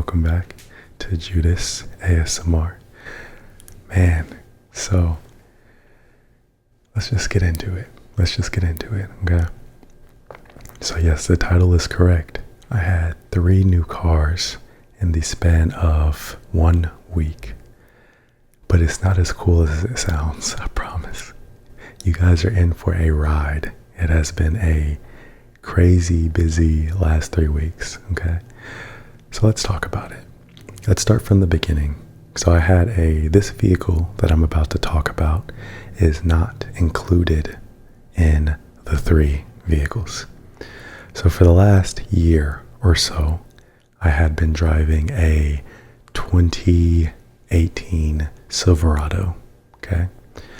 welcome back to Judas ASMR. Man, so let's just get into it. Okay? So yes, the title is correct. I had 3 new cars in the span of 1 week. But it's not as cool as it sounds, I promise. You guys are in for a ride. It has been a crazy busy last 3 weeks, okay? So let's talk about it. Let's start from the beginning. So I had this vehicle that I'm about to talk about is not included in the 3 vehicles. So for the last year or so, I had been driving a 2018 Silverado, okay?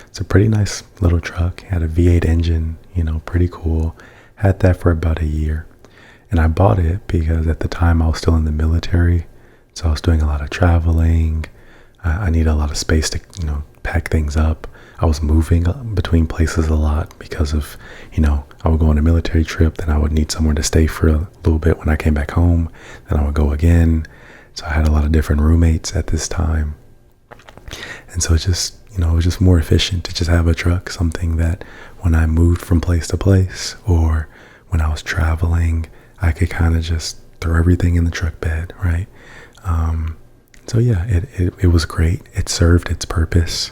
It's a pretty nice little truck. It had a V8 engine, pretty cool. Had that for about a year. And I bought it because at the time I was still in the military. So I was doing a lot of traveling. I needed a lot of space to, pack things up. I was moving between places a lot because of, I would go on a military trip, then I would need somewhere to stay for a little bit when I came back home. Then I would go again. So I had a lot of different roommates at this time. And so it was just more efficient to just have a truck, something that when I moved from place to place or when I was traveling, I could kind of just throw everything in the truck bed, right? So yeah, it was great. It served its purpose.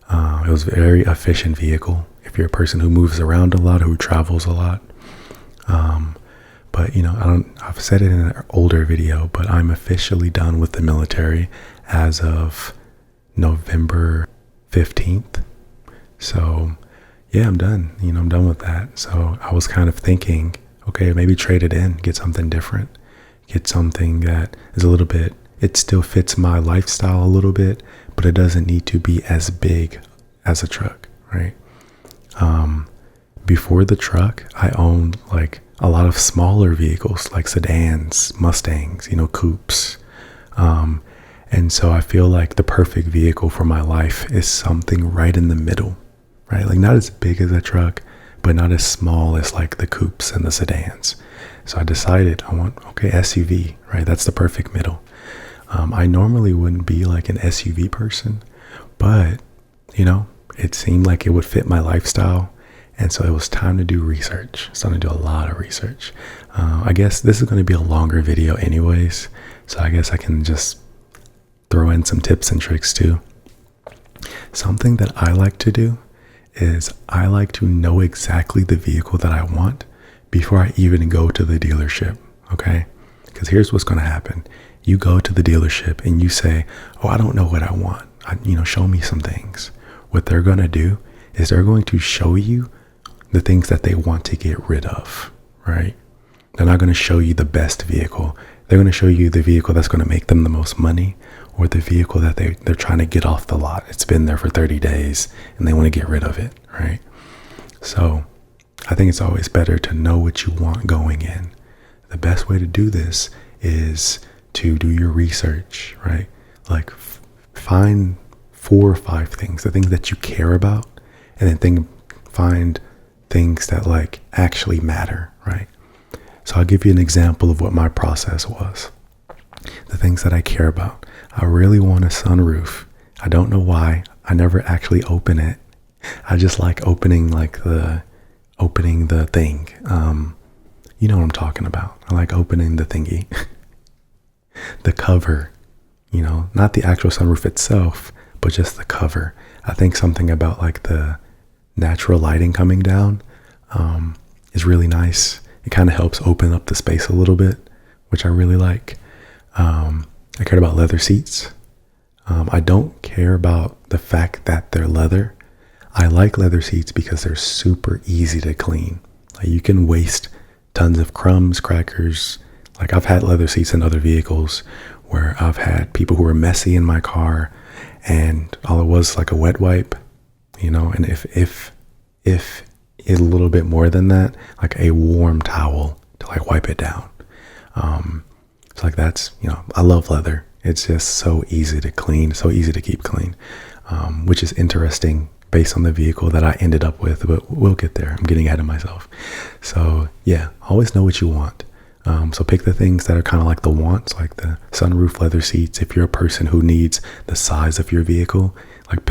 It was a very efficient vehicle. If you're a person who moves around a lot, who travels a lot. But I've said it in an older video, but I'm officially done with the military as of November 15th. So yeah, I'm done. I'm done with that. So I was kind of thinking, okay, maybe trade it in, get something different, get something that is a little bit, it still fits my lifestyle a little bit, but it doesn't need to be as big as a truck, right? Before the truck, I owned like a lot of smaller vehicles like sedans, Mustangs, coupes. And so I feel like the perfect vehicle for my life is something right in the middle, right? Like not as big as a truck, but not as small as like the coupes and the sedans. So I decided I want, SUV, right? That's the perfect middle. I normally wouldn't be like an SUV person, but it seemed like it would fit my lifestyle. And so it was time to do research. It's time to do a lot of research. I guess this is going to be a longer video anyways. So I guess I can just throw in some tips and tricks too. Something that I like to do is I like to know exactly the vehicle that I want before I even go to the dealership, okay? Because here's what's going to happen. You go to the dealership and you say, oh, I don't know what I want. Show me some things. What they're going to do is they're going to show you the things that they want to get rid of, right? They're not going to show you the best vehicle. They're going to show you the vehicle that's going to make them the most money, or the vehicle that they're trying to get off the lot. It's been there for 30 days and they want to get rid of it, right? So I think it's always better to know what you want going in. The best way to do this is to do your research, right? Like find 4 or 5 things, the things that you care about, and then find things that like actually matter, right? So I'll give you an example of what my process was. The things that I care about. I really want a sunroof. I don't know why. I never actually open it. I just like opening the thing. You know what I'm talking about. I like opening the thingy. The cover, not the actual sunroof itself, but just the cover. I think something about like the natural lighting coming down is really nice. It kind of helps open up the space a little bit, which I really like. I cared about leather seats. I don't care about the fact that they're leather. I like leather seats because they're super easy to clean. Like you can waste tons of crumbs, crackers. Like I've had leather seats in other vehicles where I've had people who were messy in my car and all it was like a wet wipe, and if a little bit more than that, like a warm towel to like wipe it down. It's like that's, I love leather. It's just so easy to clean, so easy to keep clean, which is interesting based on the vehicle that I ended up with, but we'll get there. I'm getting ahead of myself. So yeah, always know what you want. So pick the things that are kind of like the wants, like the sunroof, leather seats. If you're a person who needs the size of your vehicle, like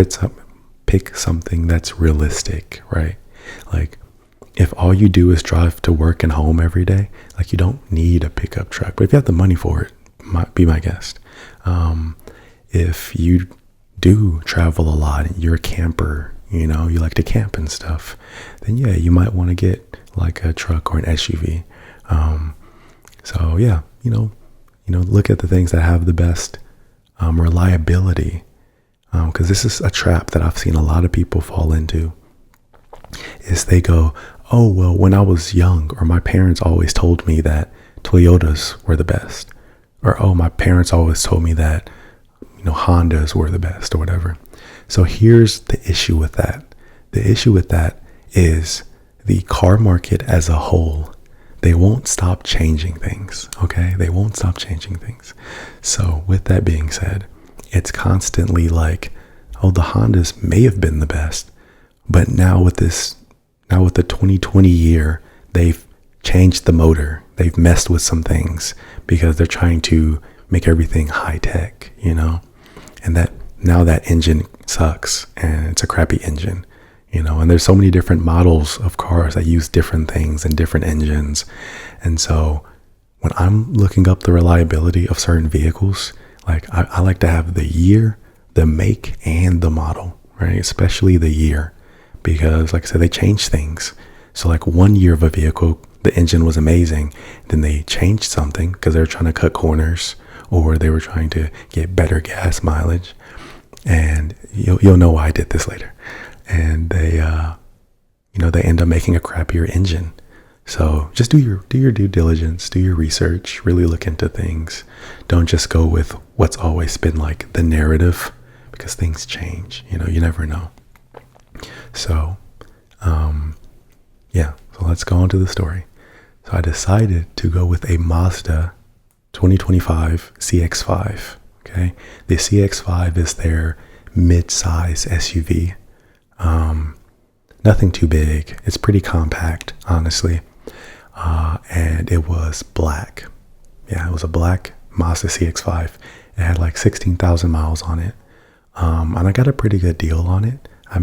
pick something that's realistic, right? Like if all you do is drive to work and home every day, like you don't need a pickup truck. But if you have the money for it, be my guest. If you do travel a lot and you're a camper, you like to camp and stuff, then yeah, you might want to get like a truck or an SUV. So yeah, look at the things that have the best reliability, because this is a trap that I've seen a lot of people fall into. Is they go, oh well, when I was young, or my parents always told me that Toyotas were the best, or oh, my parents always told me that Hondas were the best, or whatever. So here's the issue with that. The issue with that is the car market as a whole. They won't stop changing things, okay? They won't stop changing things. So with that being said, it's constantly like, oh, the Hondas may have been the best, but now with the 2020 year, they've changed the motor. They've messed with some things because they're trying to make everything high tech, and that now that engine sucks and it's a crappy engine. And there's so many different models of cars that use different things and different engines. And so when I'm looking up the reliability of certain vehicles, like I like to have the year, the make, and the model, right? Especially the year, because like I said, they change things. So like 1 year of a vehicle, the engine was amazing. Then they changed something because they were trying to cut corners, or they were trying to get better gas mileage. And you'll know why I did this later. And they end up making a crappier engine. So just do your due diligence, do your research, really look into things. Don't just go with what's always been like the narrative, because things change. You never know. So, so let's go on to the story. So I decided to go with a Mazda 2025 CX-5. Okay, the CX-5 is their mid-size SUV. Nothing too big. It's pretty compact, honestly. And it was black. Yeah, it was a black Mazda CX-5. It had like 16,000 miles on it. And I got a pretty good deal on it. I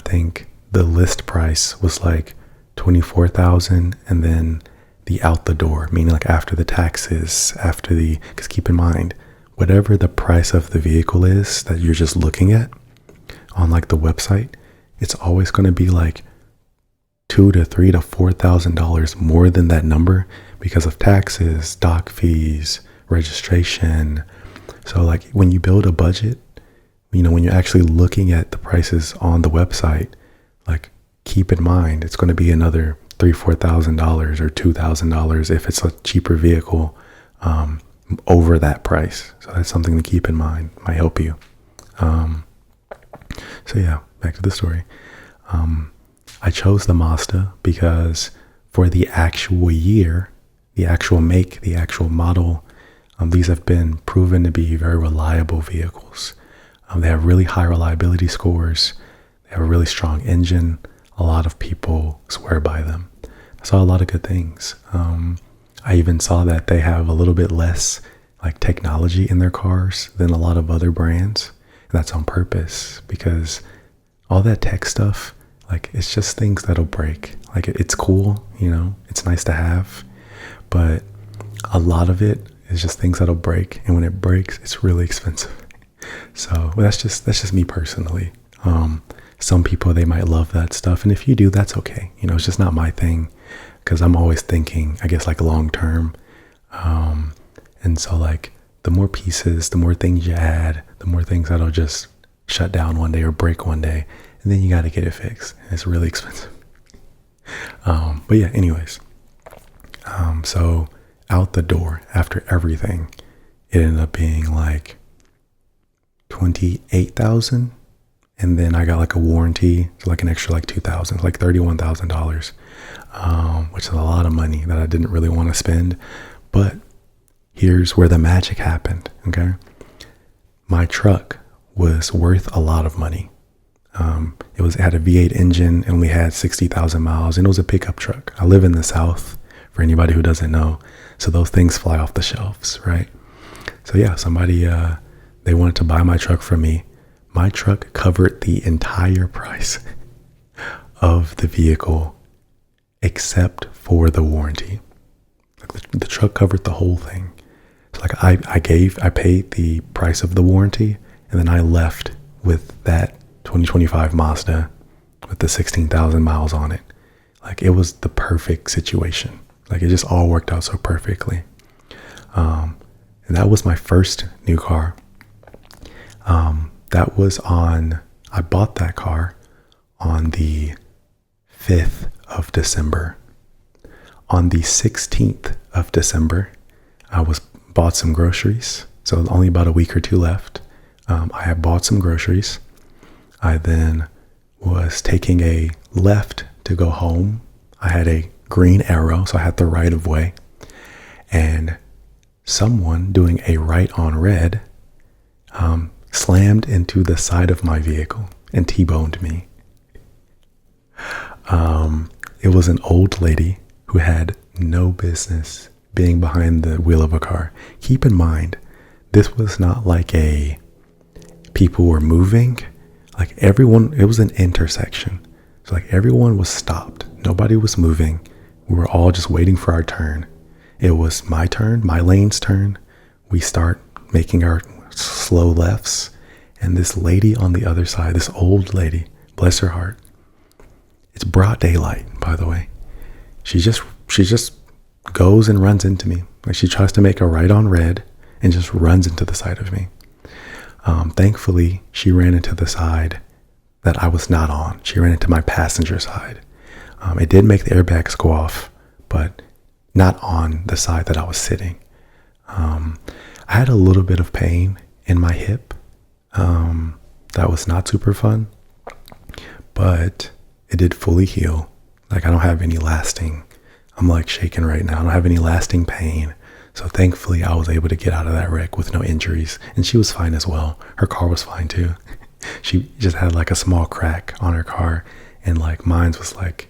think the list price was like 24,000, and then the out the door, meaning like after the taxes, because keep in mind, whatever the price of the vehicle is that you're just looking at on like the website, it's always going to be like $2,000 to $3,000 to $4,000 more than that number because of taxes, dock fees, registration. So like when you build a budget, when you're actually looking at the prices on the website, like keep in mind it's going to be another $3,000, $4,000 or $2,000 if it's a cheaper vehicle over that price. So that's something to keep in mind. Might help you. So yeah, back to the story. I chose the Mazda because for the actual year, the actual make, the actual model, these have been proven to be very reliable vehicles. They have really high reliability scores. They have a really strong engine. A lot of people swear by them. I saw a lot of good things. I even saw that they have a little bit less like technology in their cars than a lot of other brands. And that's on purpose, because all that tech stuff, like it's just things that'll break. Like it's cool, it's nice to have, but a lot of it is just things that'll break. And when it breaks, it's really expensive. So that's just me personally. Some people, they might love that stuff. And if you do, that's okay. It's just not my thing, because I'm always thinking, I guess, like long term. And so like the more pieces, the more things you add, the more things that'll just shut down one day or break one day. And then you got to get it fixed. And it's really expensive. But yeah, anyways. So out the door after everything, it ended up being like 28,000. And then I got like a warranty, so like an extra like 2,000, like $31,000, which is a lot of money that I didn't really want to spend. But here's where the magic happened. Okay, my truck was worth a lot of money. It had a V8 engine and only had 60,000 miles, and it was a pickup truck. I live in the South. for anybody who doesn't know. So those things fly off the shelves, right? So yeah, somebody, they wanted to buy my truck from me. My truck covered the entire price of the vehicle except for the warranty. Like the truck covered the whole thing. So like I paid the price of the warranty, and then I left with that 2025 Mazda with the 16,000 miles on it. Like it was the perfect situation. Like it just all worked out so perfectly. And that was my first new car. I bought that car on the 5th of December. On the 16th of December, I bought some groceries. So only about a week or two left. I had bought some groceries. I then was taking a left to go home. I had a green arrow, so I had the right of way. And someone doing a right on red slammed into the side of my vehicle and T-boned me. It was an old lady who had no business being behind the wheel of a car. Keep in mind, this was not like people were moving. Like everyone, it was an intersection. So like everyone was stopped. Nobody was moving. We were all just waiting for our turn. It was my turn, my lane's turn. We start making our slow lefts. And this lady on the other side, this old lady, bless her heart. It's broad daylight, by the way. She just goes and runs into me. Like she tries to make a right on red and just runs into the side of me. Thankfully, she ran into the side that I was not on. She ran into my passenger side. It did make the airbags go off, but not on the side that I was sitting. I had a little bit of pain in my hip. That was not super fun, but it did fully heal. Like I don't have any lasting, I'm like shaking right now. I don't have any lasting pain. So thankfully I was able to get out of that wreck with no injuries, and she was fine as well. Her car was fine too. She just had like a small crack on her car, and like mine was like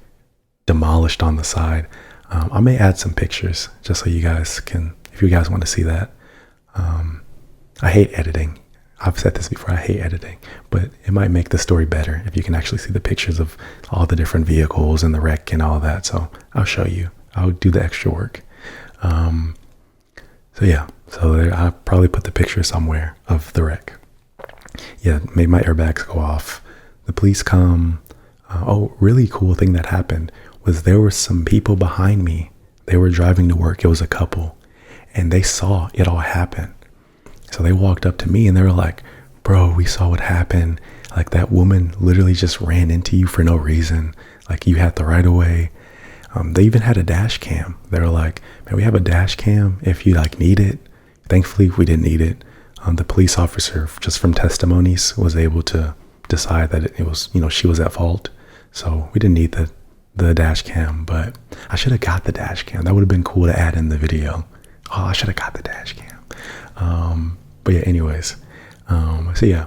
demolished on the side. I may add some pictures just so you guys can, if you guys want to see that. I hate editing. I've said this before, I hate editing, but it might make the story better if you can actually see the pictures of all the different vehicles and the wreck and all that. So I'll show you. I'll do the extra work. So yeah, so there, I'll probably put the picture somewhere of the wreck. Yeah, made my airbags go off. The police come. Really cool thing that happened was there were some people behind me. They were driving to work. It was a couple, and they saw it all happen. So they walked up to me and they were like, bro, we saw what happened. Like that woman literally just ran into you for no reason. Like you had the right of way. They even had a dash cam. They were like, man, we have a dash cam if you like need it. Thankfully, we didn't need it. The police officer, just from testimonies, was able to decide that it was, she was at fault. So we didn't need the dash cam, but I should have got the dash cam. That would have been cool to add in the video. Oh, I should have got the dash cam. But yeah, anyways, so yeah,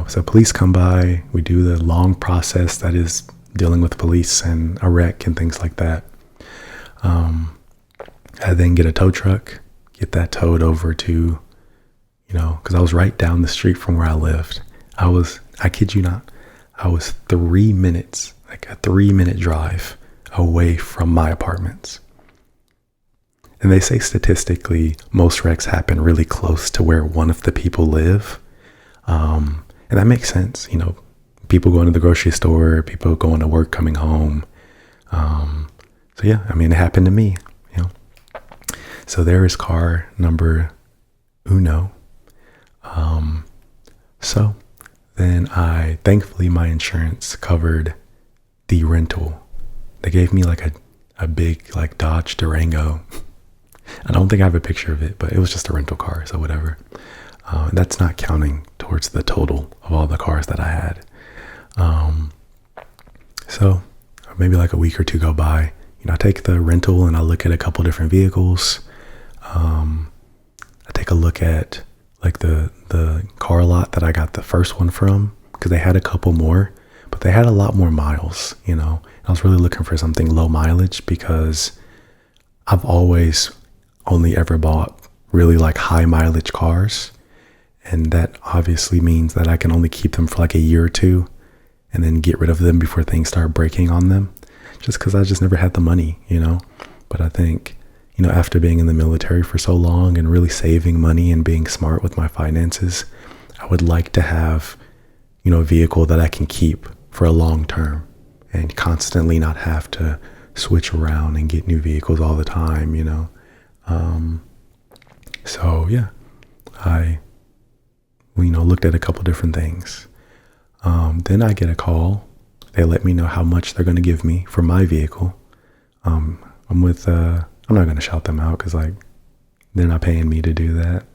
so police come by, we do the long process that is dealing with police and a wreck and things like that. I then get a tow truck, get that towed over to, cause I was right down the street from where I lived. I kid you not, I was 3 minutes, like a 3-minute drive away from my apartments. And they say statistically, most wrecks happen really close to where one of the people live. And that makes sense. People going to the grocery store, people going to work, coming home. So yeah, it happened to me, So there is car number uno. So then thankfully my insurance covered the rental. They gave me like a big like Dodge Durango. I don't think I have a picture of it, but it was just a rental car, so whatever. That's not counting towards the total of all the cars that I had. So maybe like a week or two go by, I take the rental and I look at a couple different vehicles. I take a look at like the car lot that I got the first one from, because they had a couple more, but they had a lot more miles, I was really looking for something low mileage because I've always only ever bought really like high mileage cars. And that obviously means that I can only keep them for like a year or two and then get rid of them before things start breaking on them, just because I just never had the money, But I think, after being in the military for so long and really saving money and being smart with my finances, I would like to have, a vehicle that I can keep for a long term and constantly not have to switch around and get new vehicles all the time, So yeah, I, looked at a couple different things. Then I get a call. They let me know how much they're going to give me for my vehicle. I'm not going to shout them out because they're not paying me to do that.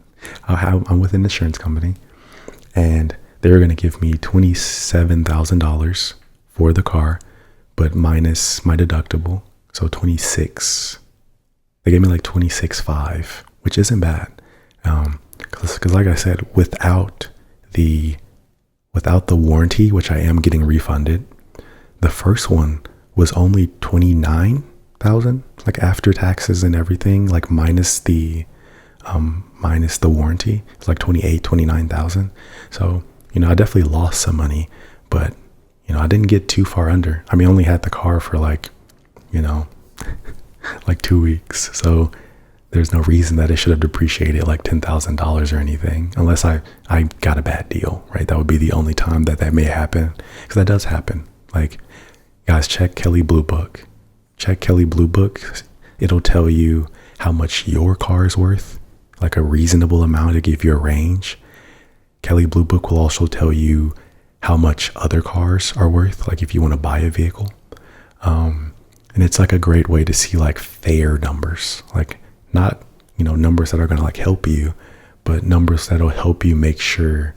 I'm with an insurance company, and they were going to give me $27,000 for the car, but minus my deductible. So 26. They gave me like 26.5, which isn't bad. Because like I said, without the warranty, which I am getting refunded, the first one was only 29,000, like after taxes and everything, like minus the warranty. It's like 29,000. So, I definitely lost some money, but, I didn't get too far under. I only had the car for like 2 weeks. So there's no reason that it should have depreciated like $10,000 or anything, unless I got a bad deal, right? That would be the only time that may happen, because that does happen. Like, guys, check Kelley Blue Book. Check Kelley Blue Book. It'll tell you how much your car is worth, like a reasonable amount to give you a range. Kelley Blue Book will also tell you how much other cars are worth, like if you want to buy a vehicle. And it's like a great way to see like fair numbers, like not, numbers that are going to like help you, but numbers that'll help you make sure,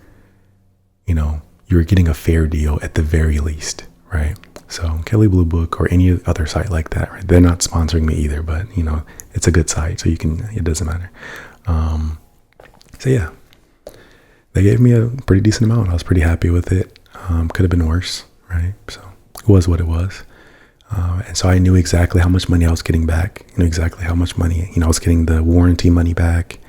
you're getting a fair deal at the very least, right? So Kelley Blue Book or any other site like that, right? They're not sponsoring me either, but it's a good site, so it doesn't matter. So yeah, they gave me a pretty decent amount. I was pretty happy with it. Could have been worse, right? So it was what it was. And so I knew exactly how much money I was getting back, exactly how much money, I was getting the warranty money back.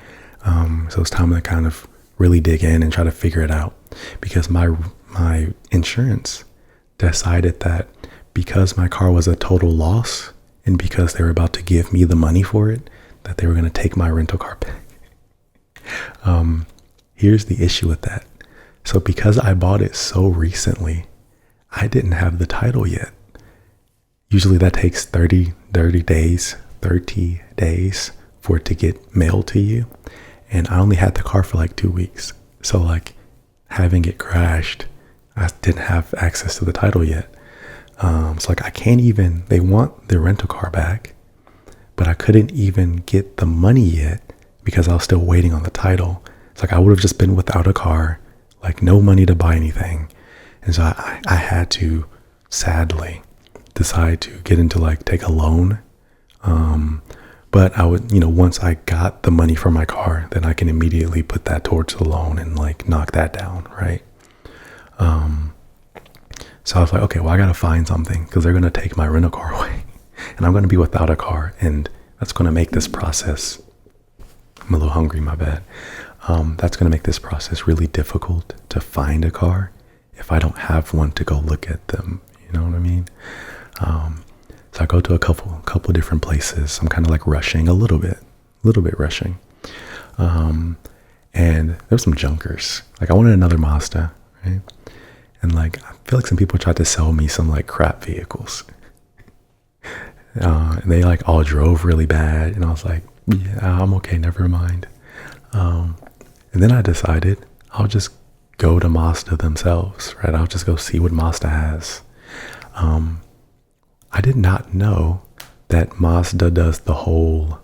So it's time to kind of really dig in and try to figure it out, because my insurance decided that because my car was a total loss and because they were about to give me the money for it, that they were going to take my rental car back. Here's the issue with that. So because I bought it so recently, I didn't have the title yet. Usually that takes 30 days for it to get mailed to you. And I only had the car for like 2 weeks. So like having it crashed, I didn't have access to the title yet. So like they want the rental car back, but I couldn't even get the money yet because I was still waiting on the title. It's like I would have just been without a car, like no money to buy anything. And so I had to sadly decide to get into take a loan. But I would, once I got the money for my car, then I can immediately put that towards the loan and knock that down. Right. So I was like, okay, well, I got to find something because they're going to take my rental car away and I'm going to be without a car. And that's going to make this process, I'm a little hungry, my bad. That's going to make this process really difficult to find a car if I don't have one to go look at them. You know what I mean? So I go to a couple different places. I'm kind of rushing a little bit rushing. And there's some junkers. I wanted another Mazda, right? And I feel like some people tried to sell me some crap vehicles. And they all drove really bad. And I was like, yeah, I'm okay, never mind. And then I decided I'll just go to Mazda themselves, right? I'll just go see what Mazda has. I did not know that Mazda does the whole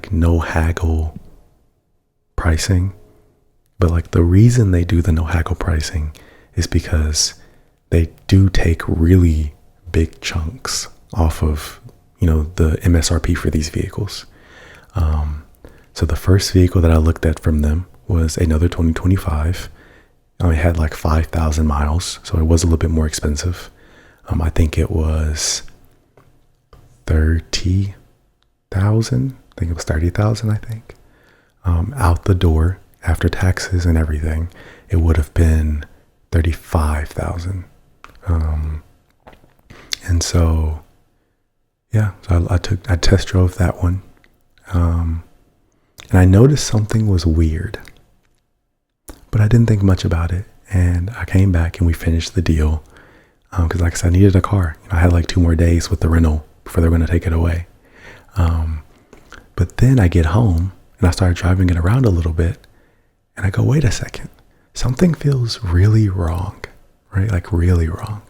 no haggle pricing. But the reason they do the no haggle pricing is because they do take really big chunks off of, the MSRP for these vehicles. So the first vehicle that I looked at from them was another 2025. It had 5,000 miles, so it was a little bit more expensive. I think it was 30 I think it was 30,000, I think. Out the door after taxes and everything, it would have been 35,000. And so, yeah, so I test drove that one. And I noticed something was weird, but I didn't think much about it. And I came back and we finished the deal. Cause like I said, I needed a car. I had like 2 more days with the rental before they're going to take it away. But then I get home and I started driving it around a little bit and I go, wait a second, something feels really wrong, right? Like really wrong.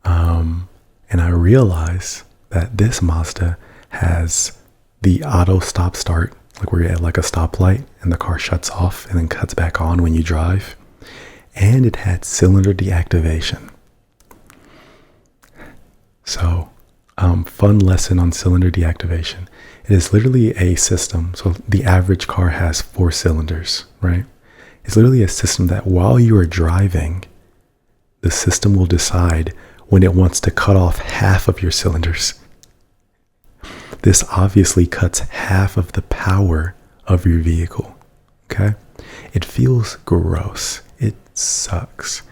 And I realize that this Mazda has the auto stop start, like where you're at like a stoplight and the car shuts off and then cuts back on when you drive. And it had cylinder deactivation. So, fun lesson on cylinder deactivation. It is literally a system. So the average car has 4 cylinders, right? It's literally a system that while you are driving, the system will decide when it wants to cut off half of your cylinders. This obviously cuts half of the power of your vehicle, okay? It feels gross. It sucks.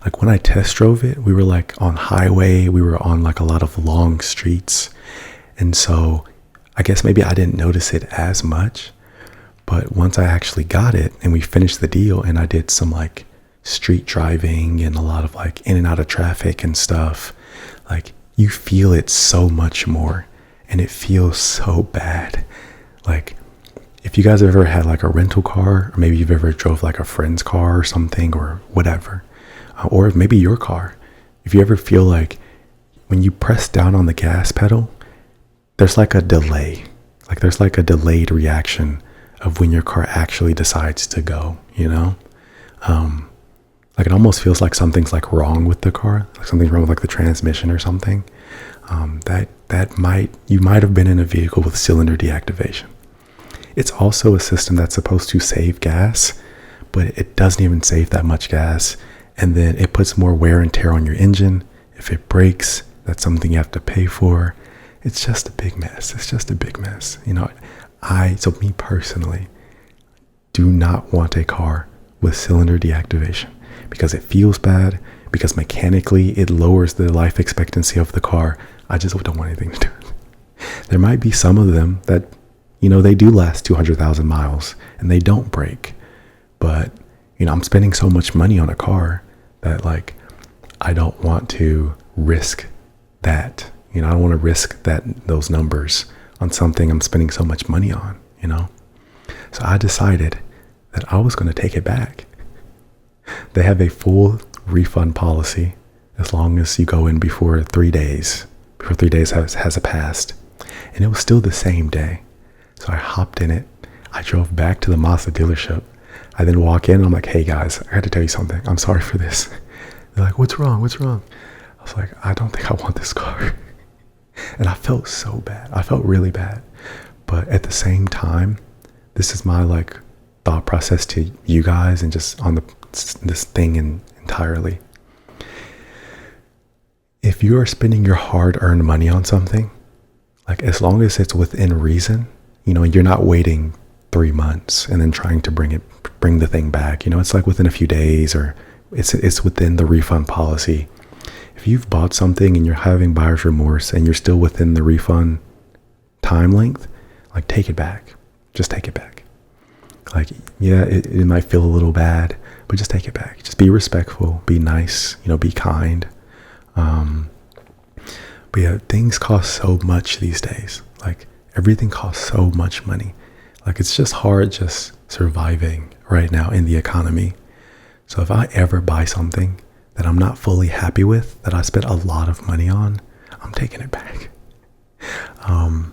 Like when I test drove it, we were like on highway, we were on like a lot of long streets. And so I guess maybe I didn't notice it as much, but once I actually got it and we finished the deal and I did some like street driving and a lot of like in and out of traffic and stuff, like you feel it so much more and it feels so bad. Like if you guys have ever had like a rental car, or maybe you've ever drove like a friend's car or something or whatever, or maybe your car, if you ever feel like when you press down on the gas pedal, there's like a delay, like there's like a delayed reaction of when your car actually decides to go, you know? Like it almost feels like something's like wrong with the car, like something's wrong with like the transmission or something. You might have been in a vehicle with cylinder deactivation. It's also a system that's supposed to save gas, but it doesn't even save that much gas. And then it puts more wear and tear on your engine. If it breaks, that's something you have to pay for. It's just a big mess. It's just a big mess. You know, so me personally, do not want a car with cylinder deactivation because it feels bad, because mechanically it lowers the life expectancy of the car. I just don't want anything to do with it. There might be some of them that, you know, they do last 200,000 miles and they don't break. But, you know, I'm spending so much money on a car that like, I don't want to risk that. You know, I don't want to risk those numbers on something I'm spending so much money on, you know? So I decided that I was going to take it back. They have a full refund policy as long as you go in before 3 days has passed. And it was still the same day. So I hopped in it. I drove back to the Mazda dealership. I then walk in and I'm like, hey guys, I got to tell you something. I'm sorry for this. They're like, what's wrong? I was like, I don't think I want this car. And I felt so bad. I felt really bad. But at the same time, this is my like thought process to you guys and just on this thing entirely. If you are spending your hard-earned money on something, like as long as it's within reason, you know, you're not waiting 3 months and then trying to bring the thing back. You know, it's like within a few days or it's within the refund policy. If you've bought something and you're having buyer's remorse and you're still within the refund time length, like take it back. Just take it back. Like, yeah, it might feel a little bad, but just take it back. Just be respectful, be nice, you know, be kind. But yeah, things cost so much these days. Like everything costs so much money. Like it's just hard just surviving right now in the economy. So if I ever buy something that I'm not fully happy with, that I spent a lot of money on, I'm taking it back. And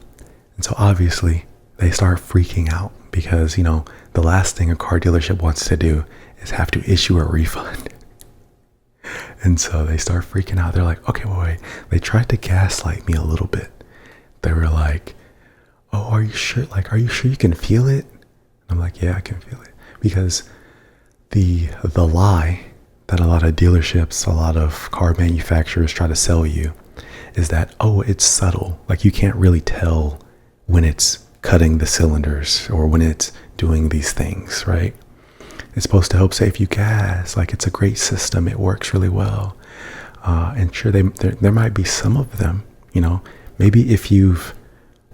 so obviously they start freaking out because, you know, the last thing a car dealership wants to do is have to issue a refund. And so they start freaking out. They're like, okay, wait. They tried to gaslight me a little bit. They were like, oh, are you sure? Like, are you sure you can feel it? And I'm like, yeah, I can feel it. Because the lie that a lot of dealerships, a lot of car manufacturers try to sell you is that, oh, it's subtle. Like you can't really tell when it's cutting the cylinders or when it's doing these things, right? It's supposed to help save you gas. Like, it's a great system. It works really well. And sure, there might be some of them, maybe if you've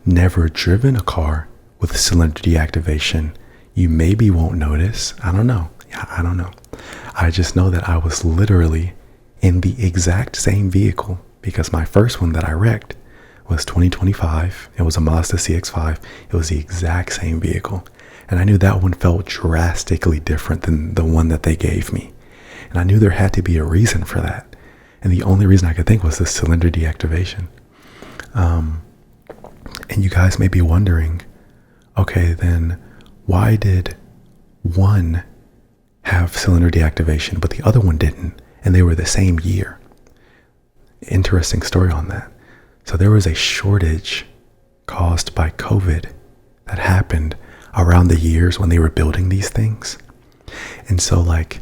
never driven a car with cylinder deactivation, you maybe won't notice. I don't know. I just know that I was literally in the exact same vehicle, because my first one that I wrecked was 2025. It was a Mazda CX-5. It was the exact same vehicle. And I knew that one felt drastically different than the one that they gave me. And I knew there had to be a reason for that. And the only reason I could think was the cylinder deactivation. And you guys may be wondering, okay, then why did one have cylinder deactivation, but the other one didn't? And they were the same year. Interesting story on that. So there was a shortage caused by COVID that happened around the years when they were building these things. And so, like,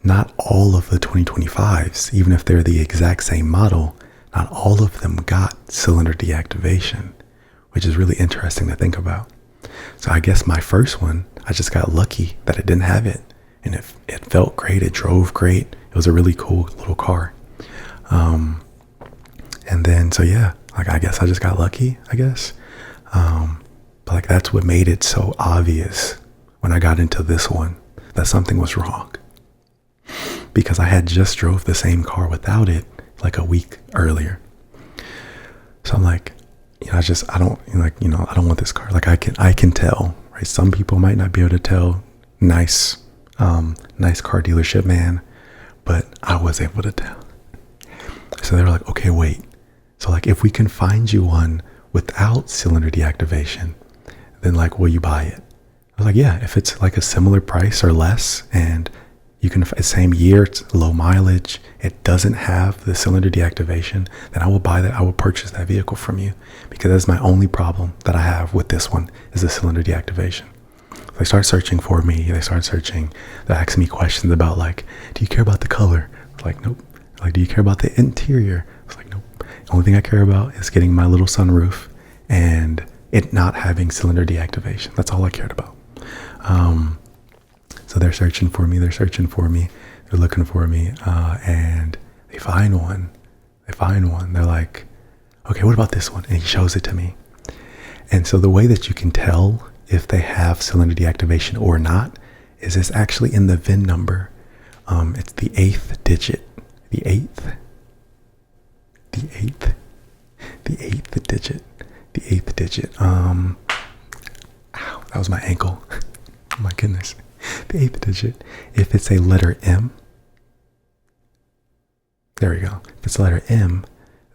not all of the 2025s, even if they're the exact same model, not all of them got cylinder deactivation, which is really interesting to think about. So I guess my first one, I just got lucky that it didn't have it. And it felt great. It drove great. It was a really cool little car. And then, so yeah, like, I guess I just got lucky, I guess. But like, that's what made it so obvious when I got into this one that something was wrong. Because I had just drove the same car without it like a week earlier. So I'm like, I don't want this car. Like, I can tell, right? Some people might not be able to tell. Nice car dealership man, but I was able to tell. So they were like, okay, wait. So like, if we can find you one without cylinder deactivation, then like, will you buy it? I was like, yeah, if it's like a similar price or less, and you can, same year, it's low mileage, it doesn't have the cylinder deactivation, then I will buy that. I will purchase that vehicle from you, because that's my only problem that I have with this one, is the cylinder deactivation. They start searching for me. They start searching. They ask me questions about, like, do you care about the color? I was like, nope. Like, do you care about the interior? I was like, nope. The only thing I care about is getting my little sunroof and it not having cylinder deactivation. That's all I cared about. So they're searching for me. They're looking for me. And they find one. They're like, okay, what about this one? And he shows it to me. And so the way that you can tell if they have cylinder deactivation or not is it's actually in the VIN number. It's the eighth digit. The eighth digit. Ow, that was my ankle. Oh my goodness. The eighth digit. If it's a letter M, there we go. If it's a letter M,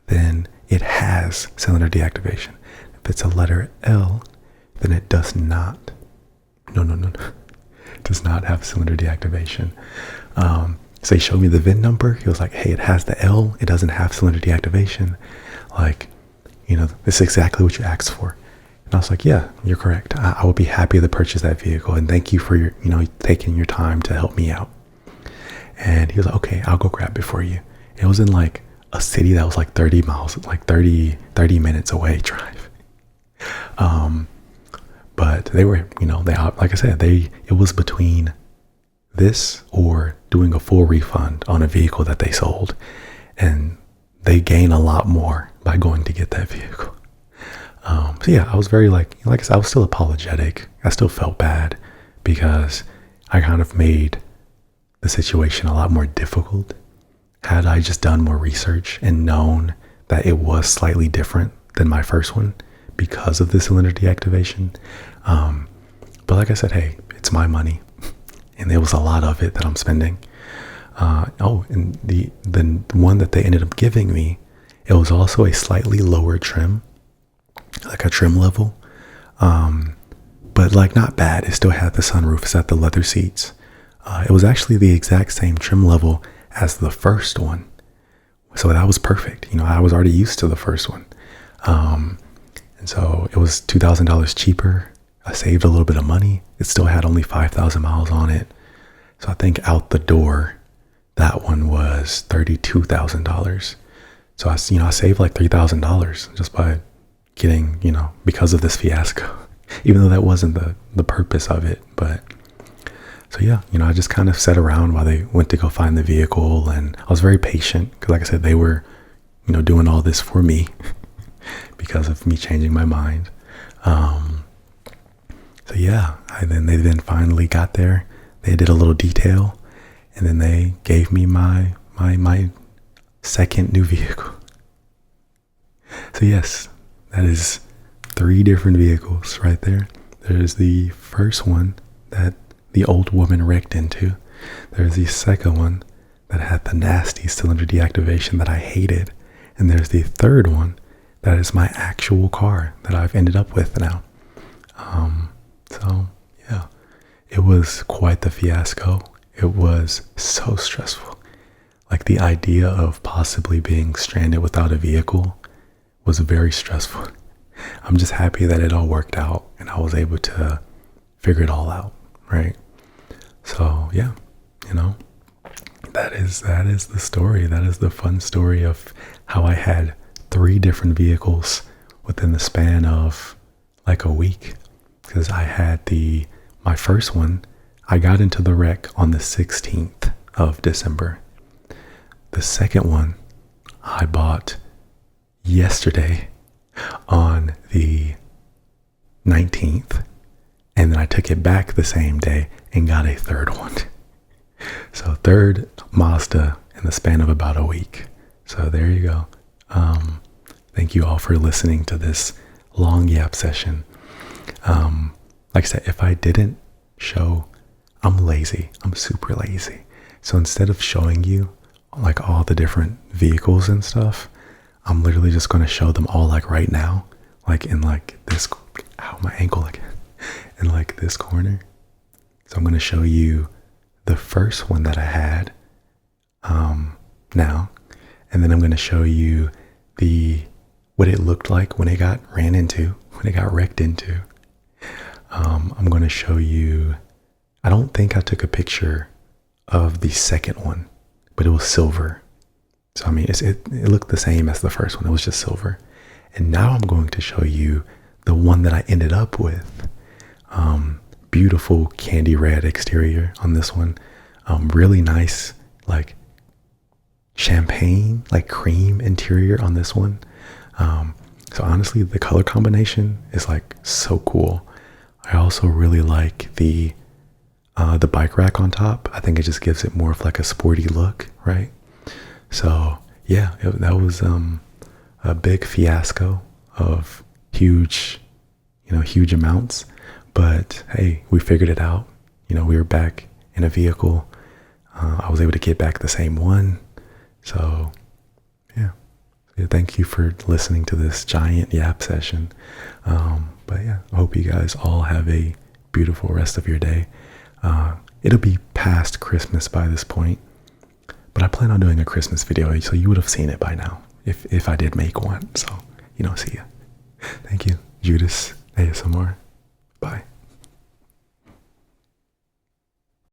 then it has cylinder deactivation. If it's a letter L, then it does not. No. It does not have cylinder deactivation. So he showed me the VIN number. He was like, hey, it has the L. It doesn't have cylinder deactivation. Like, this is exactly what you asked for. And I was like, yeah, you're correct. I would be happy to purchase that vehicle. And thank you for your, taking your time to help me out. And he was like, okay, I'll go grab it for you. It was in like a city that was like 30 miles, like 30 minutes away drive. But they were, like I said, it was between this or doing a full refund on a vehicle that they sold. And they gain a lot more by going to get that vehicle. So yeah, I was very like I said, I was still apologetic. I still felt bad because I kind of made the situation a lot more difficult. Had I just done more research and known that it was slightly different than my first one because of the cylinder deactivation. But like I said, hey, it's my money. And there was a lot of it that I'm spending. And the one that they ended up giving me, it was also a slightly lower trim, like a trim level. But like not bad. It still had the sunroof. It's at the leather seats. It was actually the exact same trim level as the first one. So that was perfect. I was already used to the first one. And so it was $2,000 cheaper. I saved a little bit of money. It still had only 5,000 miles on it. So I think out the door, that one was $32,000. So I saved like $3,000 just by getting, because of this fiasco, even though that wasn't the purpose of it. But so yeah, I just kind of sat around while they went to go find the vehicle, and I was very patient because, like I said, they were, doing all this for me because of me changing my mind. So yeah, they then finally got there. They did a little detail, and then they gave me my second new vehicle. So yes, that is 3 different vehicles right there. There's the first one that the old woman wrecked into. There's the second one that had the nasty cylinder deactivation that I hated. And there's the third one that is my actual car that I've ended up with now. So yeah, it was quite the fiasco. It was so stressful. Like, the idea of possibly being stranded without a vehicle was very stressful. I'm just happy that it all worked out and I was able to figure it all out, right? So yeah, that is the story. That is the fun story of how I had 3 different vehicles within the span of like a week. Because I had my first one, I got into the wreck on the 16th of December. The second one I bought yesterday on the 19th, and then I took it back the same day and got a third one. So 3rd Mazda in the span of about a week. So there you go. Thank you all for listening to this long yap session. Like I said, if I didn't show, I'm lazy. I'm super lazy. So instead of showing you like all the different vehicles and stuff, I'm literally just going to show them all like right now, like in like this, my ankle again, in like this corner. So I'm going to show you the first one that I had now, and then I'm going to show you what it looked like when it got wrecked into. I'm going to show you, I don't think I took a picture of the second one, but it was silver. So I mean, it looked the same as the first one. It was just silver. And now I'm going to show you the one that I ended up with. Beautiful candy red exterior on this one. Really nice, like champagne, like cream interior on this one. So honestly, the color combination is like so cool. I also really like the bike rack on top. I think it just gives it more of like a sporty look, right? So yeah, that was a big fiasco of huge amounts. But hey, we figured it out. We were back in a vehicle. I was able to get back the same one. So yeah, thank you for listening to this giant yap session. But yeah, I hope you guys all have a beautiful rest of your day. It'll be past Christmas by this point, but I plan on doing a Christmas video, so you would have seen it by now if I did make one. So, see ya. Thank you, Judas ASMR. Bye.